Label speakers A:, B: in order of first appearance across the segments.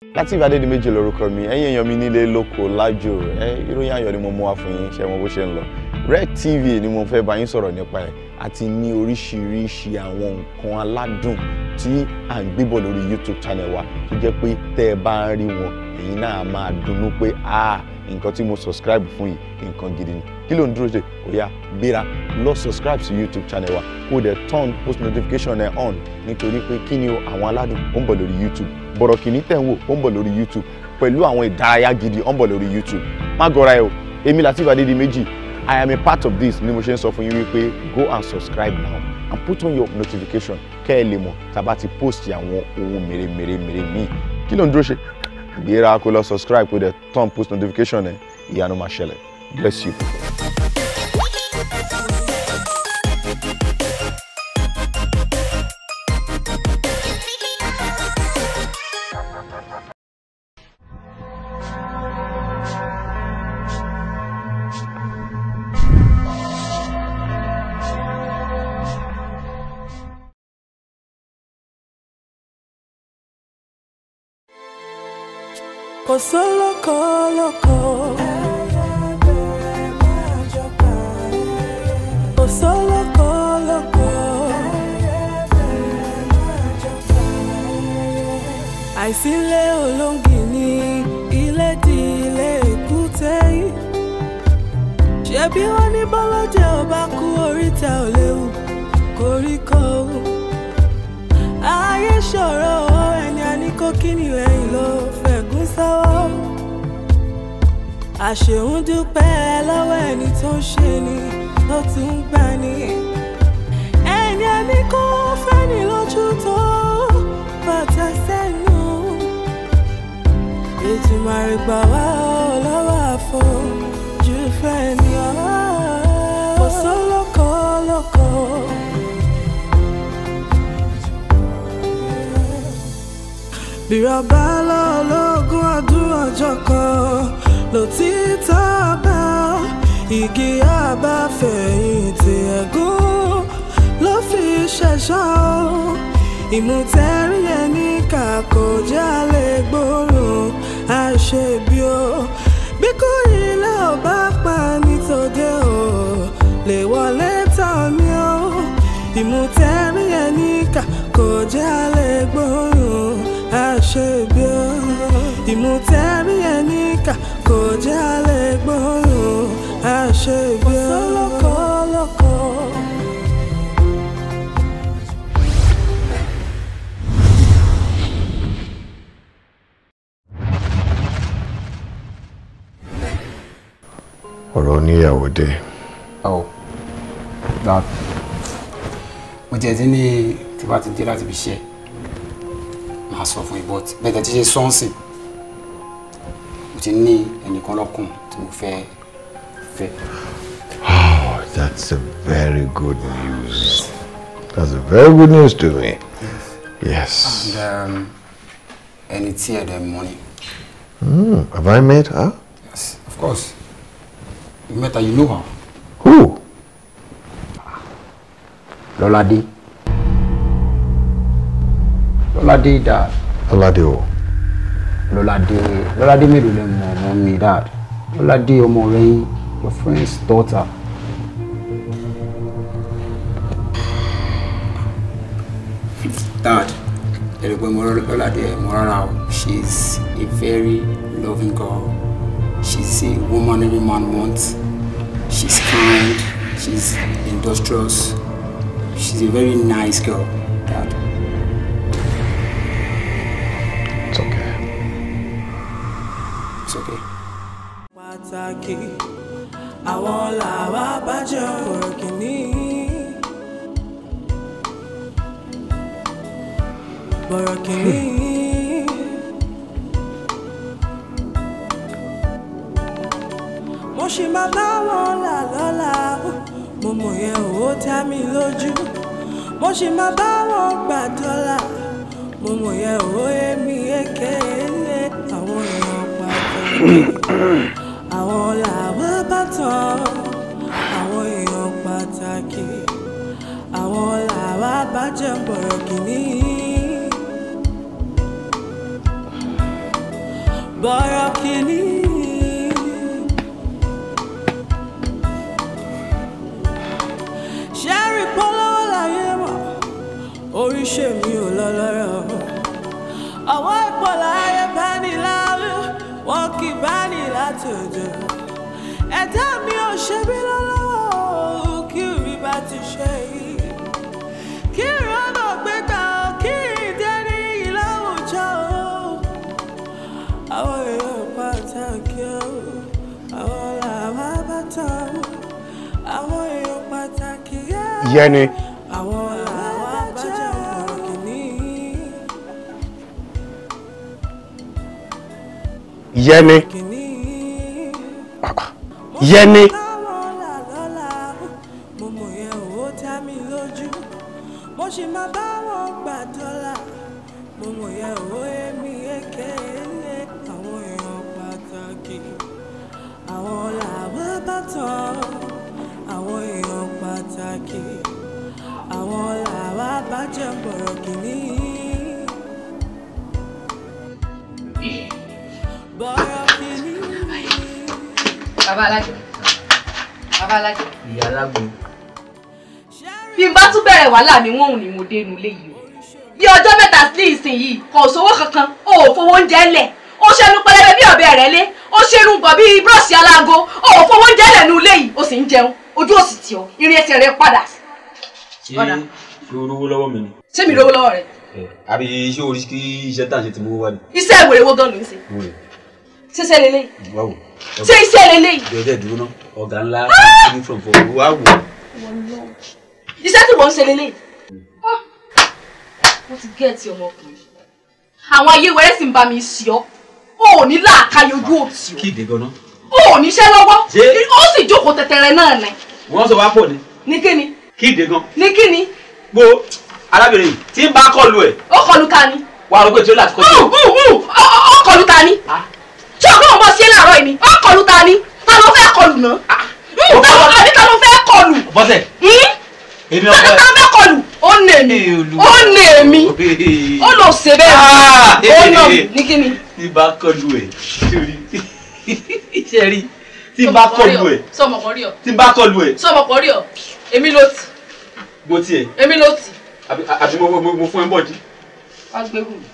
A: Lateef Adédìméjì lórúkọ mi, ẹ̀yin èèyàn mi nílé lóko lájò, ìròyìn ayọ̀ ni mo mú wá fún yín, ṣé mo bó ṣe ń lọ. Rec TV ni mo fẹ́ bá yín sọ̀rọ̀ nípa ẹ̀, àti ní oríṣiríṣi àwọn nǹkan aládùn tí à ń gbébọ̀ lórí YouTube channel wa tó jẹ́ pé tẹ́ ẹ bá ń rí wọn, ẹ̀yin náà máa dunnú pé nǹkan tí mo subscribe fún yìí nǹkan gidi ni. Kí ló ń dúró ṣe? Ó yá gbéra lọ subscribe sí YouTube channel wa kó dẹ̀ turn post notification ẹ̀ on nítorí pé kí ni o àwọn aládùn ó ń bọ̀ lórí YouTube. Bọ̀rọ̀kìnní tẹ̀ ń wò ó ń bọ̀ lórí YouTube pẹ̀lú àwọn ìdárayá gidi ó ń bọ̀ lórí YouTube. Má gọra ẹ o, èmi Lateef Adédìméjì, I am a part of this ni mo ṣe ń sọ fún yín wípé go and subscribe now and put on your notification kẹ́ ẹ lè mọ̀ tá a bá ti post àwọn ohun mèremère míì. Kí ló ń dúró ṣe? Gbéra kó lọ subscribe kó dẹ̀ turn post notification ẹ̀, ìyanu máa ṣẹlẹ̀. Bless you.
B: Loco. Àìsílé olóńgì ní ilé di ilé èkúté yìí. Ṣebí wọ́n ní bọ́lọ́jẹ́ ọba kú oríta ò léwu koríko. Ayé ṣòro ẹni a ní kó kíni lẹ́yìn ló fẹ̀gún sọ́wọ́. Àṣehùn dúpẹ́ lọ́wọ́ ẹni tó ń ṣe ni ló tún ń gbà ní. Ẹni a ní kó fẹ́ni lójú tó bàtà sẹ́nu. Ètùmàrè gbà wá lọ́wọ́ àfojú fẹ́ni ọ̀hún. Kò sólókò lóko. Bírọ̀bá lọ́lọ́gún ọdún ọjọ́ kan lòtítọ́ bá igi àbáfẹ̀yìntì ẹ̀gún ló fi ṣẹ̀ṣọ́. Ìmùtẹ́rí ẹni kàkó jálè gbòòrùn àṣebí o. Bí kò ilé ò bá pa nítòde o lè wọlé tán ni o. Ìmùtẹ́rí ẹni kàkó jálè gbòòrùn àṣebí o. Ìmùtẹ́rí ẹni kàkó jálè gbòòrùn àṣebí o. Lóko.
A: Ọ̀rọ̀ oníyàwó dé.
C: That mo jẹ́ tí ní tí bá ti dé láti fi ṣe máa sọ fún ìbọn bẹ́ẹ̀ tí ṣe sọ́ọ̀sì mo ti ní ẹnìkan lọ́kùn tí mo fẹ́.
A: Oh, that's a very good news. That's a very good news to me. Yes.
C: And ẹni tí ẹ̀dẹ̀ mọ́ ni.
A: Have I met her?
C: Yes, of course. You met her, you know her.
A: Who?
C: Lọ́ládé. Lọ́ládé dad.
A: Lọ́ládé o.
C: Lọ́ládé mélòó lẹ mọ̀ ọmọ mi dad. Lọ́ládé ọmọ rẹ̀ yín, your friend's daughter. Dad, ẹ̀rẹ̀gbẹ́ mo Lọ́ládé mo rárá o. She's a very loving girl. She's a woman every man wants. She's kind. She's industrious. She's a very nice girl, Dad.
A: It's okay.
C: It's okay.
B: Pàtàkì àwọn làwa bàjẹ́ Bọ̀rọ̀kìnní. Bọ̀rọ̀kìnní. Mo ṣì máa bá wọn là lọ́la, mo mọ̀ yẹn ò dá mi lójú. Mo ṣì máa bá wọn gbà dọ́là, mo mọ̀ yẹn ò yé mi ékéle. Àwọn èèyàn pàtàkì, àwọn làwọn bá tán. Àwọn èèyàn pàtàkì, àwọn làwọn bá jẹ́ Bọ̀rọ̀kìnní. bọ̀rọ̀ kìíní. ṣẹ́rí polówó láyé mọ̀ oríṣẹ́ mi ò lọ lọ́rọ̀ àwọn ipò láyé bá ní láàrú wọn kì bá ní látòjò ẹ̀dá mi ò ṣe bí lọ́wọ́ kí rí bá ti ṣe yìí kí ìrọ́nà gbégbá kí ìdé ní ìlàwùjọ àwọn èèyàn pàtàkì àwọn làwọn bàtà àwọn èèyàn pàtàkì
A: Yẹni.
B: àwọn làwọn bàjẹ́ ọ̀rọ̀kìní.
A: Yẹni. Yẹni.
B: mo mọ̀ yẹn ò dá mi lójú mo ṣì máa bá wọn gbà dọ́là mo mọ̀ yẹn ò èmi èké àwọn èèyàn pàtàkì àwọn làwọn bàtàn àwọn èèyàn pàtàkì àwọn làwọn bàjẹ́ ọ̀rọ̀kìní. bọ̀rọ̀kìní.
D: Bàbá Alájẹ. Bàbá Alájẹ.
E: Ìyá alágbo.
D: Bí n bá tún bẹ̀rẹ̀ wàhálà mi wọ́n ò ní mo dé inú ilé yìí o. Bí ọjọ́ mẹ́ta sí ìsinyìí kò sówó kankan, o ò fowó oúnjẹ lẹ̀. Ó ṣẹnu pẹlẹbẹ bí ọ̀bẹ rẹ̀ lé. Ó ṣerun gbọ̀ bí búrọ̀ṣì alágo. O ò fowó oúnjẹ lẹ̀ nínú ilé yìí, o sì ń jẹun. Ojú ò sì tì ọ́, irin ẹsẹ̀ rẹ̀ padà.
E: Ṣé o rówó lọ́wọ́ mi ni?
D: Ṣé mi rówó lọ́wọ́ rẹ̀?
E: Àbí ṣé o rí kí iṣẹ́ tá à ń ṣe ti mú wá ni?
D: Iṣẹ́ ìwèrè wo gan ló ń ṣe? Ṣiṣẹ́ lélẹ́yìí.
E: Wáwò.
D: Ṣé iṣẹ́ lélẹ́yìí?
E: Jọjọ́ ìdúró náà, ọ̀gá ńlá ní from for wáwò.
D: Iṣẹ́ tí wọ́n ń ṣe lélẹ́yìí. Wọ́n ti gẹ́ẹ̀tì ọmọkùnrin. Àwọn ayé wẹ́rẹ́ sì ń bá mi sí ọ́. O ò ní làákàyè ojú òtí o.
E: Kíde gan-an.
D: O ò níṣẹ́ lọ́wọ́. Ó sì jókòó tẹ̀tẹ̀rẹ̀ náà ni.
E: Wọ́n sọ wá pọ̀ ni.
D: Ní kíni?
E: Kíde gan.
D: Ní kíni?
E: Gbo arábìnrin tí ń bá kọlu ẹ̀.
D: Ó kọlu ta ni?
E: Wà á rò pé tí ó láti kọjú.
D: Ó kọlu ta ni? Ṣé ọgbọ́n ọmọ sí láàárọ̀ yìí ni? Ó kọlu ta ni? Ta ló fẹ́ kọlù náà? Ta ló fẹ́ kọlù?
E: Bọ́sẹ̀. Èmi
D: Ta
E: ọkọ
D: ló fẹ́ kọlù? Ó nè mí. Ó nè mí. Ó lọ ṣe bẹ́ẹ̀. Ó nà mí. Ní kíni?
E: Tí ń bá kọlu ẹ̀. Ṣé rí? Tí ń bá kọlu ẹ̀.
D: Sọmọ kọ rí ọ.
E: Tí ń bá kọlu ẹ̀.
D: Sọmọ kọ rí ọ. Èmi ló tì.
E: Mo tiẹ̀.
D: Èmi ló tì.
E: Àbí mo fún ẹ bọ́ọ̀dì.
D: Wá gbẹ́rù mi.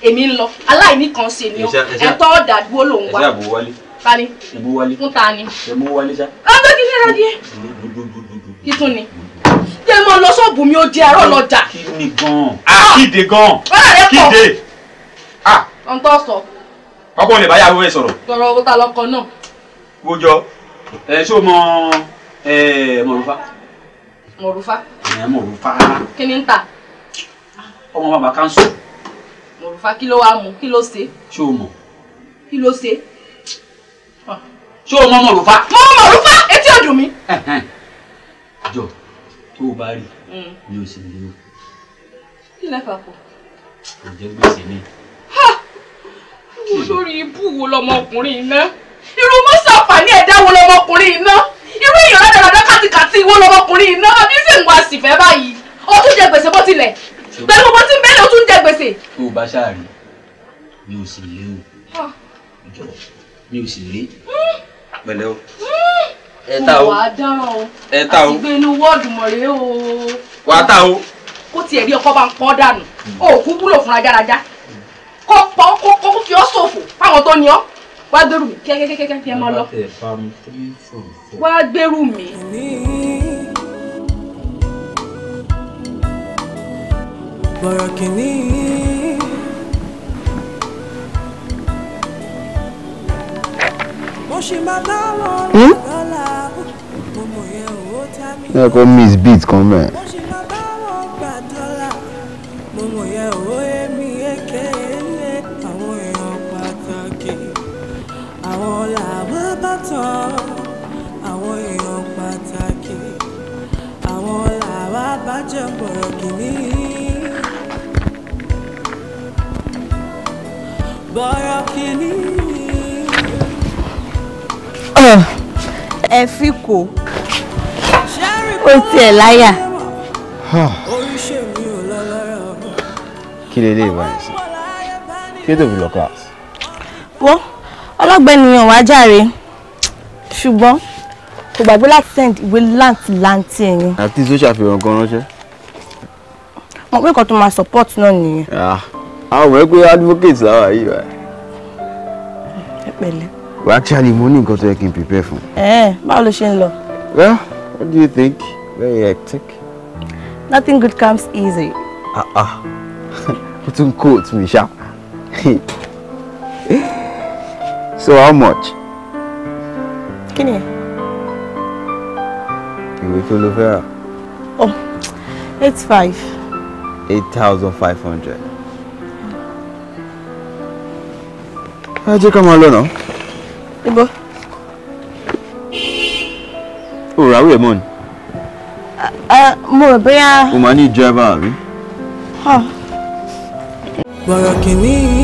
D: Èmi ń lọ. Aláìní kan ṣe ni ọ. Ẹ̀tọ́ ọ̀dà dúró lòún wá.
E: Ẹ̀ṣẹ́ àbò wálé.
D: Ta ni?
E: Ẹ̀bú wálé.
D: Fún ta ni?
E: Ẹ̀mú wálé ṣá.
D: Ọgbẹ́ kí ní ẹ̀rọ díẹ̀. Kí tún ni? Jẹ́ mọ́ lọ sọ́ọ̀bù mi ó jẹ́ ẹ̀rọ lọ́jà.
E: Kí ni gan-an? Kíde gan-an.
D: Bọ́lá rẹ̀ pọ̀.
E: Kíde.
D: Ọ̀n tó sọ.
E: Ọkọ lè bá yàwó ẹ sọ̀rọ̀.
D: Tọrọ owó ta lọkọ náà.
E: Wojọ. Ṣé o mọ Mọ̀rúfá?
D: Mọ̀rúfá.
E: Mọ̀rúfá.
D: Kí ni ń tà?
E: Ọmọ bàbá káńsù.
D: Mọ̀rúfá kí ló wá mú? Kí ló ṣe?
E: Ṣé o mọ̀?
D: Kí ló ṣe?
E: Ṣé o mọ Mọ̀rúfá?
D: Mọ̀rúfá etí ọdún mi.
E: Jọ tó o bá rí ni o sì ní o.
D: Kí lẹ́fà pọ̀?
E: Kò jẹ́ gbèsè ni.
D: Lórí ibú wo lọmọkùnrin iná? Irú mọ́sàfàní ẹ̀dá wo lọmọkùnrin iná? Irú èèyàn ládàradà kàtìkàtì wo lọmọkùnrin iná? Bí sì ń wá sífẹ́ báyìí. Ó tún jẹ gbèsè bó tilẹ̀. Pẹ̀lú bó ti ń bẹ́lẹ̀ ó tún jẹ gbèsè.
E: Tó o bá ṣáàrí mi ò sì lé o. Jọ mi ò sì lé. Pẹ̀lẹ́ o. Ẹ ta o.
D: Wà á dáràn o.
E: Ẹ ta o.
D: Àti gbé inú wọ́ọ̀dù mọ̀rẹ́ o.
E: Wà á ta o.
D: Kó tiẹ̀ rí ọkọ bá ń pọ́ dànù. O kú wúlò fún ajáradá. Kó fi ọ́ ṣòfò fáwọn tó ní ọ́. Wá gbèrú mi kẹ́kẹ́kẹ́kẹ́ kí ẹ máa lọ. Wá gbèrú mi.
B: bọ̀rọ̀kìní. mo ṣì máa bá wọn lọ́la mo mọ̀ yẹn ò tá mi.
A: ẹ kò miss beat kan mẹ́.
B: mo ṣì máa bá wọn gbà dọ́là mo mọ̀ yẹn ò èmi èké àwọn èèyàn pàtàkì àwọn làwọn bá tán àwọn èèyàn pàtàkì àwọn làwọn bá jẹ́ bọ̀rọ̀kìní. bọ̀rọ̀kìní.
F: ẹ fi kò ó tiẹ̀ láyà.
A: kí lè lè wá ẹ̀ sí kí ló fi lọ class.
F: Wọ́n ọlọ́gbẹ́niyàn wá jàre ṣùgbọ́n kò gbàgbé láti send ìwé láǹtì ẹ̀yìn.
A: àti tó ṣàfihàn gan ránṣẹ́.
F: Mo pé nǹkan tó máa support náà nìyẹn.
A: àwọn ọmọ ẹgbẹ́ advocate làwọn yìí wá.
F: Ẹ pẹ̀lẹ́.
A: Well, actually mo ní nǹkan tó yẹ kí n prepare fún.
F: Báwo ló ṣe ń lọ?
A: Well, what do you think? Very hectic.
F: Nothing good comes easy.
A: Ó tún quote mi ṣá. So how much?
F: Kí ni ẹ?
A: Ìwé tó ló fẹ́ rà.
F: 8,500.
A: 8,500. Ẹ jẹ́ ká máa lọ náà.
F: Ibo?
A: O rà wíwẹ̀ mọ́ ni?
F: Mo rò bóyá.
A: O máa ní driver rí.
B: Bọ̀rọ̀ kìíní.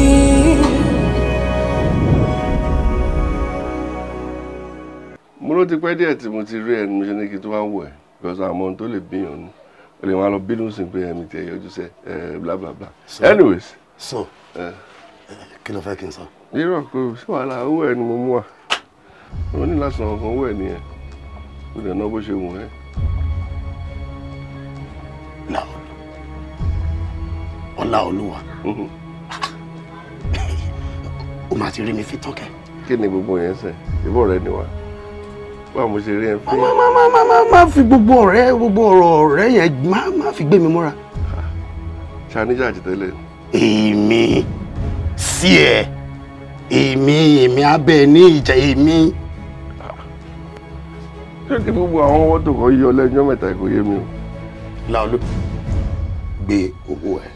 G: Mo ló ti pẹ́ díẹ̀ tí mo ti rí ẹni mo ṣe ní kí tó wá wọ̀ ẹ́ because àwọn ohun tó lè bíyàn nù o lè máa lọ bínú sí pé ẹ̀mí tiẹ̀ yọjú sẹ́ bla bla bla. Anyways.
H: So kí ló fẹ́ kí n sọ?
G: Irọ́ pé sí wàhálà owó ẹ̀ ni mo mú wá. Mo ní láti san ọkàn owó ẹ̀ nìyẹn. Mo dẹ̀ ná bó ṣe wù ẹ́.
H: Ọláolúwa. O máa ti rí mi fi tán kẹ́.
G: Kí ni gbogbo yẹn sẹ̀? Ìbọn rẹ ni wá. Báwo mo ṣe rí ẹ fún.
H: Má fi gbogbo ọ̀rọ̀ ọ̀rẹ́ yẹn má fi gbé mi mọ́ra.
G: Ṣàníjà àti tẹ́lẹ̀.
H: Èmi sí ẹ èmi abẹ ní ìjà èmi.
G: Ṣé kí gbogbo àwọn ọwọ́ tó kọ́ yọ lẹ́jọ́ mẹ́ta kò yé mi o.
H: Láolú gbé owó ẹ.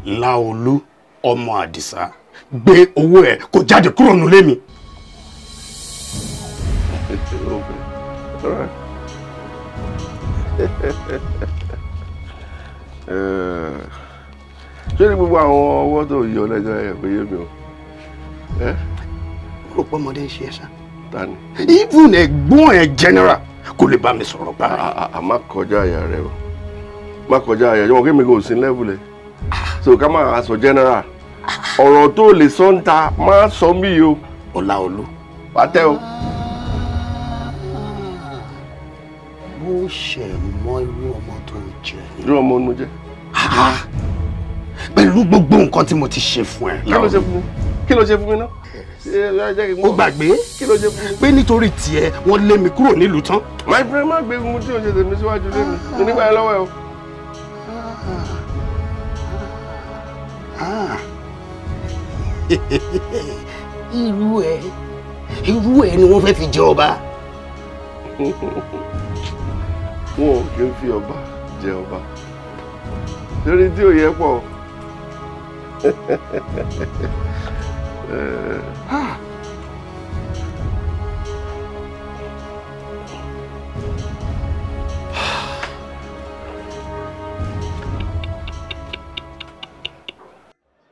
H: Láolú ọmọ Àdìsá gbé owó ẹ kó jáde kúrò nílé mi.
G: Ṣé ní gbogbo àwọn ọwọ́ tó yọ lẹ́jọ́ ẹ̀ kò yé mi o.
H: Rò pé ọmọdé ń ṣe ẹ ṣá.
G: Ta ni?
H: Even ẹ̀gbọ́n ẹ̀ general kò lè bá mi sọ̀rọ̀ báyìí.
G: A má kọjá àyà rẹ o. Má kọjá àyà jọmọ kí mi kò sí level ẹ. So ká máa sọ general. Ọ̀rọ̀ tó lè sọ ń ta máa sọ mí o.
H: Ọláolú.
G: Pátẹ́ o.
H: Mo ṣe mọ irú ọmọ tó ń jẹ.
G: Irú ọmọ mo jẹ.
H: Pẹ̀lú gbogbo nǹkan tí mo ti ṣe fún ẹ.
G: Kí ló ṣe fún mi? Kí ló ṣe fún mi náà?
H: Ó gbàgbé
G: kí ló ṣe fún mi?
H: Pé nítorí tiẹ̀ wọ́n lé mi kúrò nílùú tán.
G: My friend má gbé ohun tí o ṣe tèmi síwájú lé mi. Mo nígbà yẹn lọ́wọ́ ẹ o.
H: Irú ẹ ni wọ́n fẹ́ fi jẹ ọba.
G: Wọn ò kí ń fi ọba jẹ ọba. Torí tí ò yẹ pọ̀.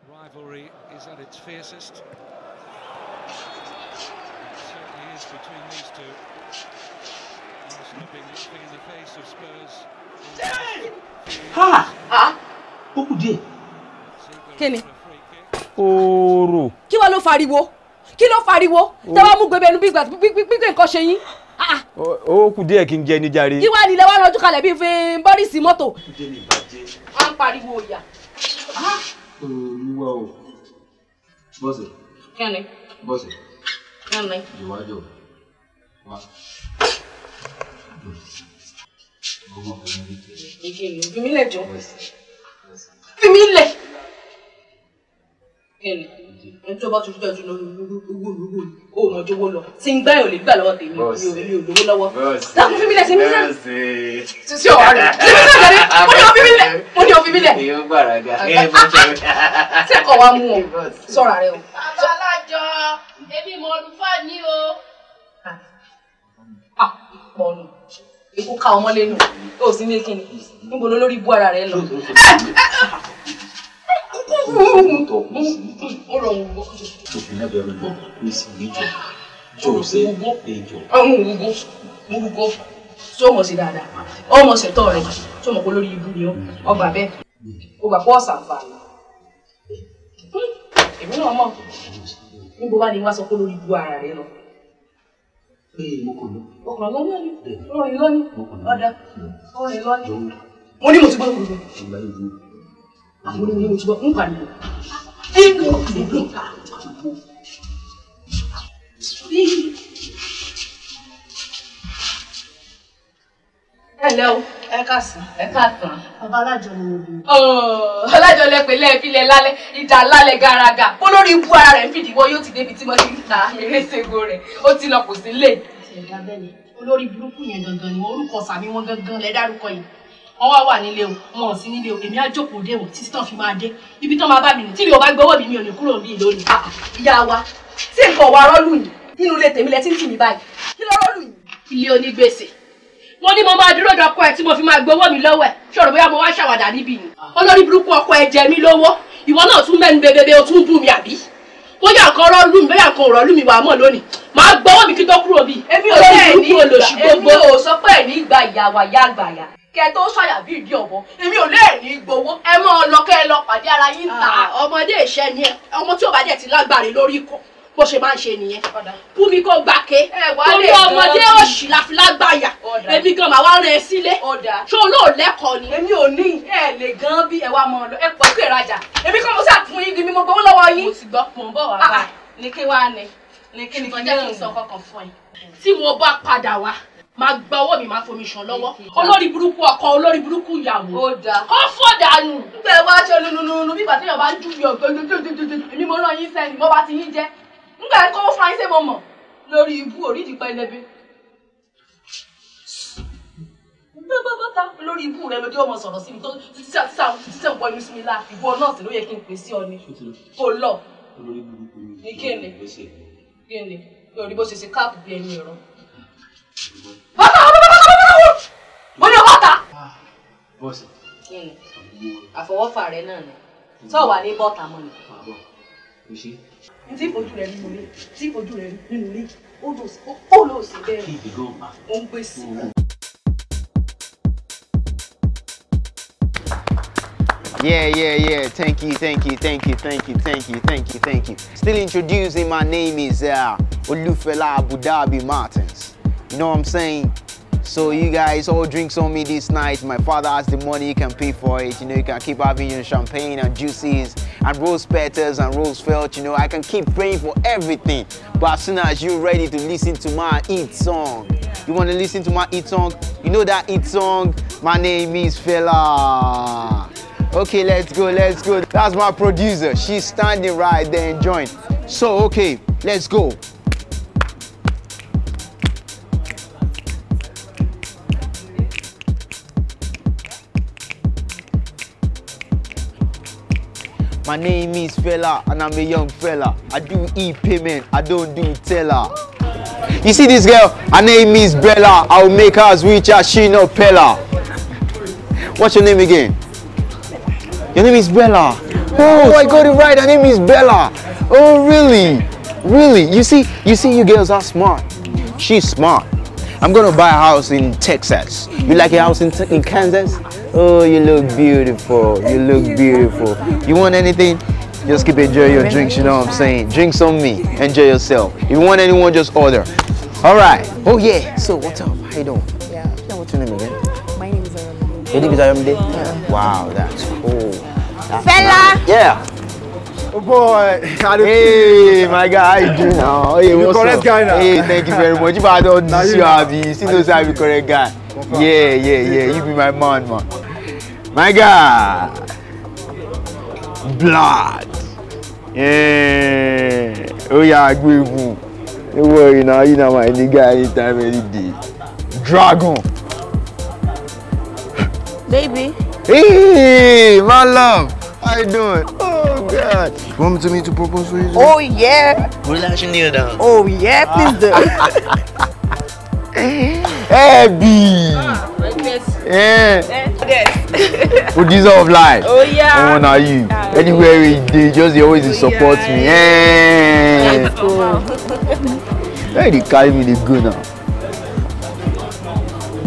I: Rivalry is at its fiercest. It certainly is between these two. Arsenal being looking in the face of Spurs.
C: Ó kù díẹ̀.
D: Kí ni?
J: Oòrùn.
D: Kí wá ló fariwo? Kí ló fariwo? Tẹ́ wá mú gbẹbẹ ẹnu bí nǹkan ṣe yín.
J: Ó kù díẹ̀ kí n jẹ ní jàre.
D: Kí wá nílẹ̀ wá lọ́jú kalẹ̀ bí fi bọ́rìsì mọ́tò. Wọ́n ń pariwo ìyà.
E: Olúwa o. Bọ́sẹ̀.
D: Kí ni?
E: Bọ́sẹ̀.
D: Kí ni?
E: Ìwájú. Wá.
D: Fi mí lẹ̀ jọ. Fi mí lẹ̀. Kẹ́ni, ẹni tó bá tún jẹ́ ọdún lórí owó o mọ̀ jówó lọ. Tí ń gbá ẹ̀ ò lè gbà lọ́wọ́ tèmi, mi ò lówó lọ́wọ́. Dákun fi mí lẹ̀ sí mi lẹ̀. Sísí ọ̀wá rẹ̀. Ṣé mi náà jẹ́rẹ́? Mo ní o fi mí lẹ̀. Mo ní o fi mí lẹ̀.
E: Èèyàn gbàràgà.
D: Ṣé kọ̀ wá mú ọ? Sọ̀rọ̀ rẹ o.
K: Babalájọ, ebi mo olùfọ́ ní o.
D: Pọ̀nù. Ikú ká ọmọ lẹ́nu. Ó sì ní kíni. Níbo ló lórí ibú ara rẹ lọ? Sọ mọ̀ sí dáadáa. Ọmọ ṣẹ̀tọ́ rẹ̀. Sọ mọ̀ pé lórí ibú ni ó. Ọgbà bẹ́ẹ̀. O gbà pọ̀ ṣàǹfààní. Èmi náà mọ̀. Níbo bá ní wá sọ pé lórí ibú ara rẹ lọ. Ọkàn lọ́nà ni. Orin lọ́ní. Ọ̀dà. Orin lọ́ní. Mo ní mo ti gbọ́ gbogbo. Àwọn onímọ̀ mo ti gbọ́ ń pariwo. Hello. Ẹ káàsán. Ẹ káàsán.
K: Bàbá alájọ ni mo bí.
D: Alájọ lẹ pẹ̀lẹ́ ìfilẹ̀ lálẹ́ ìjà lálẹ́ gàràgà. Olórí ibú ara rẹ̀ ń fìdíwọ́ yóò ti débi tí mo ti ń ta eré ṣègo rẹ̀. Ó ti lọ kò sí lè.
K: Ẹ̀dá bẹ́ẹ̀ ni. Olórí burúkú yẹn gangan ni orúkọ sàmí wọn gangan lẹ dárúkọ yìí. Wọ́n wà nílé o, wọn ò sí nílé o. Èmi á jókòó dé wọn títí tán fi máa dé. Ibi tán máa bá mi nì. Tí mi ò bá gbowó mi ò ní kúrò níbí lónìí.
D: Ìyá wa, tí nǹkan wà rọ́lù yìí nínú ilé tèmi lẹ ti ń tì mí báyìí. Kí ló rọ́lù yìí?
K: Ilé onígbèsè. Mo ní mo máa dúró dọkọ ẹ tí mo fi máa gbowó mi lọ́wọ́ ẹ̀. Ṣòro bóyá mo wá ṣàwàdà níbí ni. Olórí burúkú ọkọ ẹ jẹ mí lówó. Ìwọ náà tún mẹ́nu bebebe o tún bù mí àbí. Bóyá nǹkan rọ́lù mi, bóyá nǹkan rọ́lù mi wà mọ́ lónìí. Màá gbowó mi kí tó kúrò bí.
D: Èmi ò lè ní ìgbà. Èmi ò sọ pé ní ìgbà ìyá wa yá àgbàyà. Kẹ tó ṣàyà bí ìdí ọ̀bọ. Èmi ò lè ní gbowó. Ẹ mọ́ lọ kẹ́ lọ pàdé ara yín ta.
K: Ọmọdé ìṣẹ́ ni ẹ. Ọmọ tí ò bá dẹ̀ ti lágbàre lórí ikọ̀. Bó ṣe máa ń ṣe nìyẹn. Kú mi kó gbàké. Torí ọmọdé òṣì la fi lágbàyà. Èmi gan màá wá rán ẹ sílé. Ṣé olóò lẹ́kọ̀ọ́ ni?
D: Èmi ò ní ẹ lè gan bí ẹ wá mọ lọ. Ẹ pọ̀ sí ìrajà. Èmi kọ́ mo sá fún yín bí mo gbowó lọ́wọ́ yín.
K: Mo ti gbọ́ mò ń bọ̀ wá báyìí.
D: Ní kí wá ni? Ní kí ni kí
K: jẹ́ kí n sọ kankan fún ẹ. Tí mo bá padà wá, máa gba owó mi máa fomi ṣàn lọ́wọ́. Olórí burúkú ọkọ, olórí burúkú ìyàwó.
D: Ó dáa.
K: Kọ́ fọ́dànù.
D: Bẹ́ẹ̀ wá ṣe nùnùnùnù bí ìgbà téèyàn bá ń júwèé ọ̀gbẹ́. Èmi mo rán yín sẹ́ni, mo bá ti yín jẹ́. Nígbà kó fún ayé ṣe mo mọ̀ lórí ibú orídìí pẹlẹbẹ. Bọ́tà lórí ibú rẹ lójú ọmọ sọ̀rọ̀ sí mi tó títí ń pọ̀ inú sí mi láà. Ìwọ náà sì ló yẹ kí n pè sí ọ ni. Kò lọ. Ní kéènì. Kéènì. Lórí bó ṣe ṣe káàpù bí ẹni ẹ̀rọ. Bọ́tà! Mo ní bọ́tà!
E: Bọ́sì.
D: Kéènì. Àfọwọ́fà rẹ náà ni. Sọ wà ní bọ́tà mọ́ ni. Tí ìfojú rẹ̀ nínú ilé, tí ìfojú rẹ̀ nínú ilé, ó lò sí bẹ́ẹ̀. Ó ń gbé sí.
L: Yeah. Thank you. Still introducing, my name is Olufela Abu Dhabi Martins. You know what I'm saying? So you guys all drinks on me this night. My father has the money, you can pay for it. You know, you can keep having your champagne and juices and rose petals and rose felt. You know, I can keep praying for everything. But as soon as you're ready to listen to my hit song, you want to listen to my hit song? You know that hit song? My name is Fela. Okay, let's go. That's my producer. She's standing right there enjoying. So, okay, let's go. My name is Fela and I'm a young fella. I do e-payment, I don't do teller. You see this girl? Her name is Bella. I'll make her as rich as she no Pella. What's your name again? Your name is Bella. Oh, I got it right. Her name is Bella. Oh, really? Really? You see, you girls are smart. She's smart. I'm gonna buy a house in Texas. You like a house in Kansas? Oh, you look beautiful. You want anything? Just keep enjoying your drinks, you know what I'm saying? Drinks on me. Enjoy yourself. If you want anyone, just order. All right. Oh, yeah. So, what's up? How you doing?
M: Yeah.
L: What's your name again?
M: My name is Aramide.
L: Your name is Aramide? Yeah. Wow, that's cool.
F: Fella!
L: Nice. Yeah.
J: Oh boy,
L: hey, my guy, how you doing now? Hey,
J: you
L: what's
J: correct
L: up?
J: guy now.
L: Hey, thank you very much. If I don't see you, Abby, see those I be correct guy. Yeah. You be my man. My guy, blood. Yeah. Oh yeah, agree with you. Don't worry now, you know my nigga anytime, any day. Dragon.
F: Baby.
L: Hey, my love. How you doing? Oh God. You want me to propose for you?
F: Oh yeah.
L: We'll let you kneel down.
F: Oh yeah, please do.
L: Hey, B. Yeah.
F: Yes.
L: Producer of life.
F: Oh yeah.
L: Oh, now you. Anywhere we do, just you always support me. Yeah.
F: That's cool.
L: Where they carry me they go now?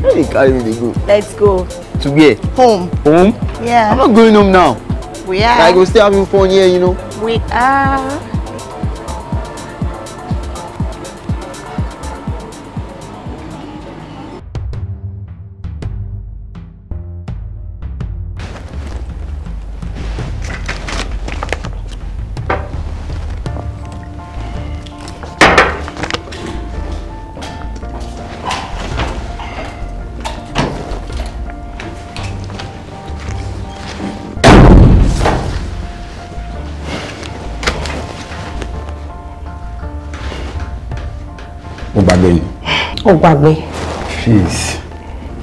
L: Where they carry me they go?
F: Let's go.
L: To where?
F: Home.
L: Home?
F: Yeah.
L: I'm not going home now.
F: We are.
L: Like, we're still having fun here, you know.
F: We are.
C: Please.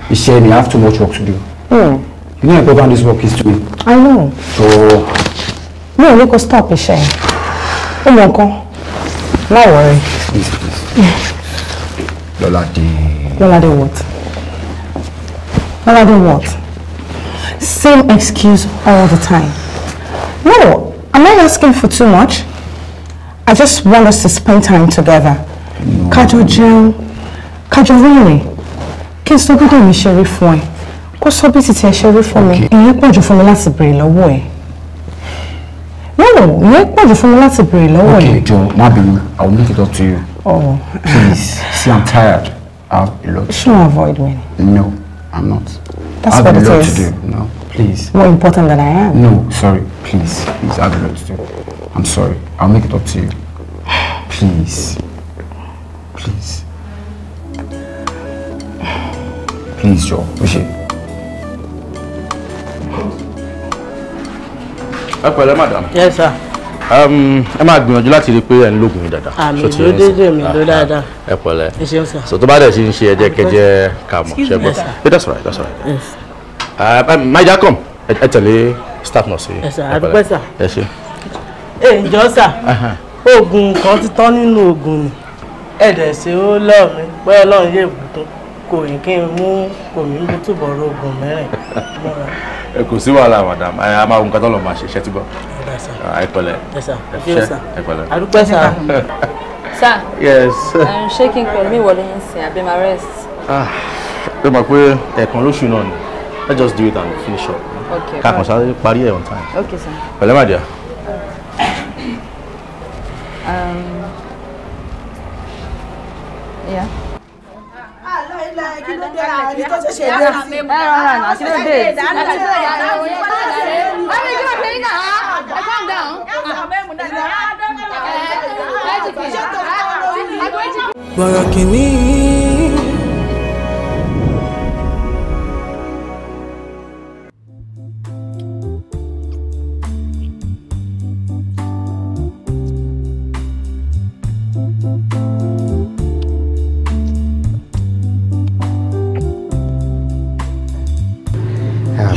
C: You said you have too much work to do. You know how important this work is to me.
M: I know.
C: So...
M: No, we could stop Ishe. No worry.
C: Please. Lolade
M: what? Lolade what? Same excuse all the time. No, I'm not asking for too much. I just want us to spend time together. Kajo jẹun, kajo rìnrìn. Kí n sọ gbọ́dọ̀ mi ṣeré fún ẹ. Kó sọ bí titi ẹ ṣeré fún mi. Ìyẹn pọ̀ jù fún mi láti béèrè lọ́wọ́ ẹ. No, ìyẹn pọ̀ jù fún mi láti béèrè lọ́wọ́ ẹ.
C: Okay, Joe, má bínú. I will make it up to you.
M: Oh.
C: Please. See, I'm tired. I have a lot.
M: Should not avoid me.
C: No, I'm not.
M: That's
C: I have
M: what
C: a
M: it
C: lot
M: is.
C: to do. No, please.
M: More important than I am.
C: No, sorry. Please. I have a lot to do. I'm sorry. I'll make it up to you. Please. Please, Joe. Push it.
E: Pẹ̀lẹ́ madam.
N: Yes sir.
E: Ẹ máa gbìyànjú láti rí pé ẹ ń lóògùn yín dáadáa.
N: Àmì ló dédé mi ló dáadáa.
E: Ẹ pẹ̀lẹ́.
N: Ẹ ṣeun sir.
E: So tó bá dẹ̀ sí ń ṣe ẹjẹ́ kẹjẹ́ ká mọ̀ ṣẹ́gbọ́n. That's right.
N: Yes.
E: Maija come. Ẹ tẹ̀lé staff nurse yìí.
N: Yes sir. Adúpẹ́ sir.
E: Ẹ ṣé.
N: Ǹjọ́ sir. Oògùn kan ti tán nínú oògùn ni. Ẹ̀dẹ̀ ṣe ó lọ́ mi pé Ọlọ́run yé ìbùkún. Kò ní kí n mú kòmí ń bú túbọ̀ rògùn mẹ́rin.
E: Ẹ kò sí wàhálà madam. A máa wo nǹkan tó lọ máa ṣe iṣẹ́ tí bọ̀. Ẹ pẹ̀lẹ́.
N: Yes sir.
E: Ẹ pẹ̀lẹ́.
N: Adúpẹ́ sir.
O: Sir.
E: Yes.
O: Shaking pẹ̀lú mi wọlé yín sí àbí máa rest.
E: Ẹ mọ̀ pé ẹ̀ẹ̀kan lóṣù náà ni. Let's just do it and finish up.
O: Okay.
E: Ká kàn sáré parí ẹ̀ on time.
O: Okay sir.
E: Pẹ̀lẹ́ my dear.
O: Yeah.
B: Kí ló dé náà ní tó ṣẹ̀ṣẹ̀ dé sí.
O: Ẹ rọra nà kí ló dé.
B: Bọ̀rọ̀ kìíní.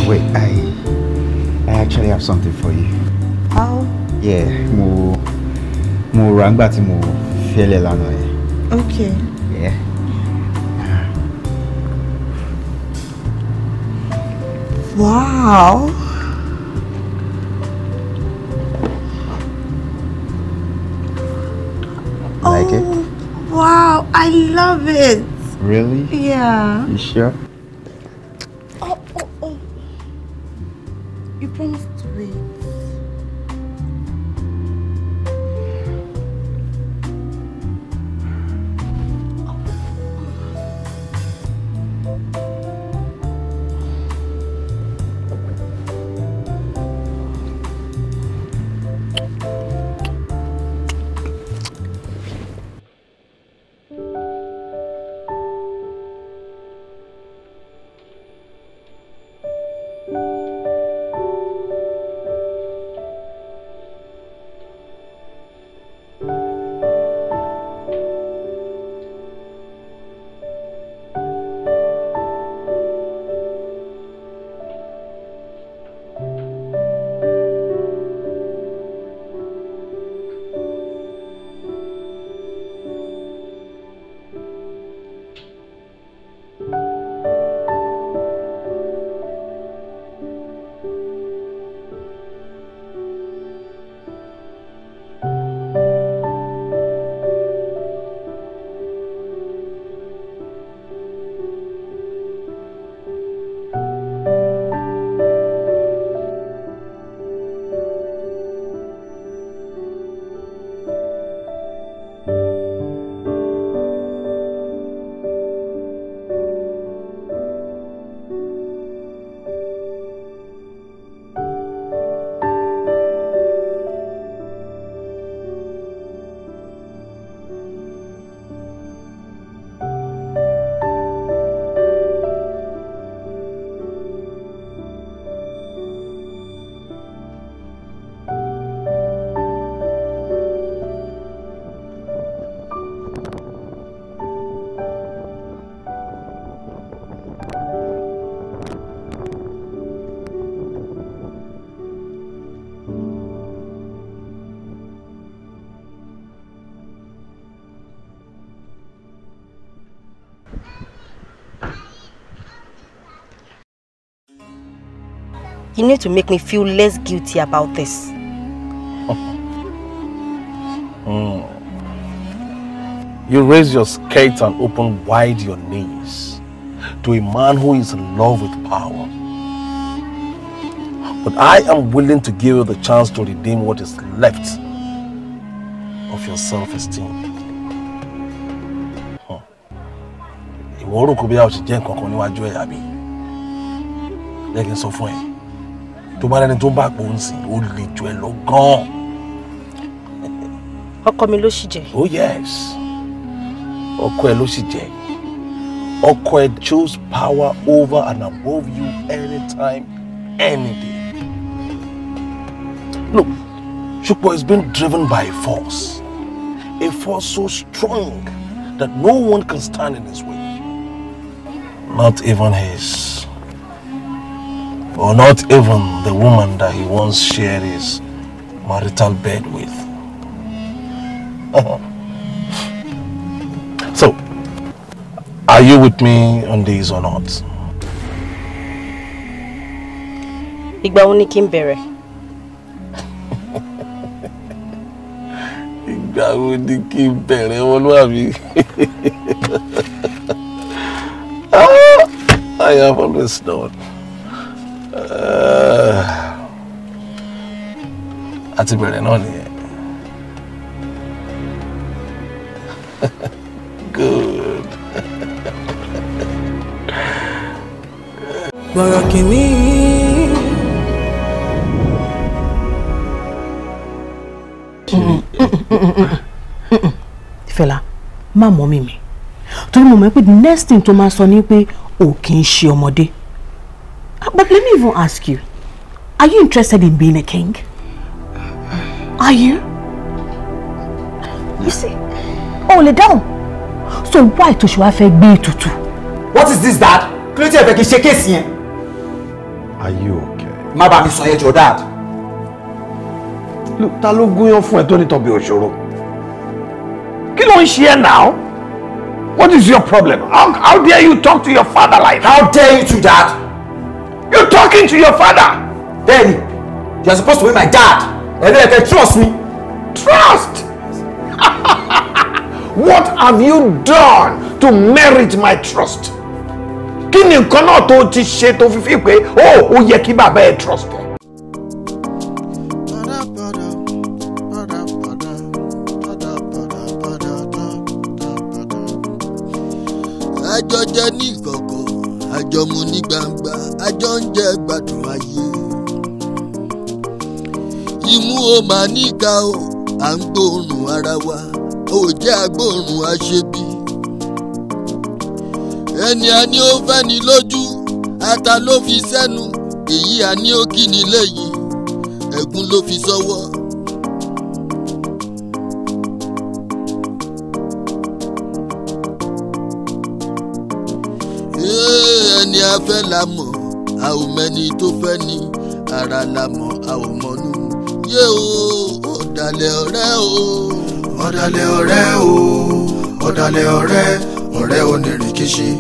C: Wait, I actually have something for you.
F: How?
C: Yeah, mo rangba tí mo fẹ́lẹ̀ lánàá yẹn.
F: Okay.
C: Yeah.
F: Wow.
C: Like it?
F: Wow, I love it.
C: Really?
F: Yeah.
C: You sure?
F: You promised to wait.
P: You need to make me feel less guilty about this.
Q: You raise your skirts and open wide your knees to a man who is in love with power. But I am willing to give you the chance to redeem what is left of your self-esteem. Ìwọ rò kó bí a ò ṣe jẹ́ nǹkan kan níwájú ẹ̀ àbí? Jẹ́ kí n sọ fún ẹ. Tó bá lẹ́ni tó bá pò ń sìn, ó lè jù ẹ lọ gan-an.
P: Ọkọ mi ló ṣì jẹ́.
Q: Oh yes. Ọkọ ẹ ló ṣì jẹ́. Ọkọ ẹ chose power over and above you anytime, any day. Look, Shukbo is being driven by a force so strong that no one can stand in his way. Not even his, or not even the woman that he once shared his marital bed with. So, are you with me on this or not?
P: Ìgbà wo ni kí n bẹ̀rẹ̀?
Q: Ìgbà wo ni kí n bẹ̀rẹ̀ ọmọlúwàbí? I have always known. Àti bẹ̀rẹ̀ náà nìyẹn. Good.
M: Fela, má mọ̀ mi. Torí mo mọ̀ pé the next thing tó máa sọ ni pé o kì í ṣe ọmọdé. But let me even ask you, are you interested in being a king? Are you? You see, oh, lè dáhùn. So why tó ṣe wá fẹ́ gbé ètùtù?
R: What is this, Dad? Kí ló tí ẹ fẹ́ kí n ṣe kéèsì yẹn?
H: Are you okay?
R: Má bá mi sọ yẹn jọ, Dad.
H: Look, ta ló gúnyán fún ẹ tó ní tọbi òṣòro? Kí ló ń ṣe ẹ́ now? What is your problem? How dare you talk to your father like that?
R: How dare you to, Dad?
H: You're talking to your father.
R: Daddy, you're supposed to be my dad. And then you can trust me.
H: Trust? What have you done to merit my trust? Kí ni nǹkan náà tó ti ṣe tó fi fi pé ó yẹ kí bàbá ẹ trust ẹ?
S: Àjọ jẹ ní ìkọ̀kọ̀, àjọ mu ní gbangba, àjọ ń jẹ gbádùn ayé. Imú o máa níka o, à ń gbóòórùn ara wa, ò jẹ́ agbóòórùn aṣebi. Ẹni a ní ó fẹ́ ni lójú, ata ló fi sẹ́nu, èyí a ní ó kí ni lẹ́yìn, ẹ̀gún ló fi sọ́wọ́. Ẹni a fẹ́ la mọ̀, a ò mẹ́ni tó fẹ́ ni, ara la mọ̀, a ò mọ̀nú. Yé o, ọ̀dàlẹ̀ ọ̀rẹ́ o. Ọ̀dàlẹ̀ ọ̀rẹ́ o, ọ̀dàlẹ̀ ọ̀rẹ́, ọ̀rẹ́ onírìkíṣí.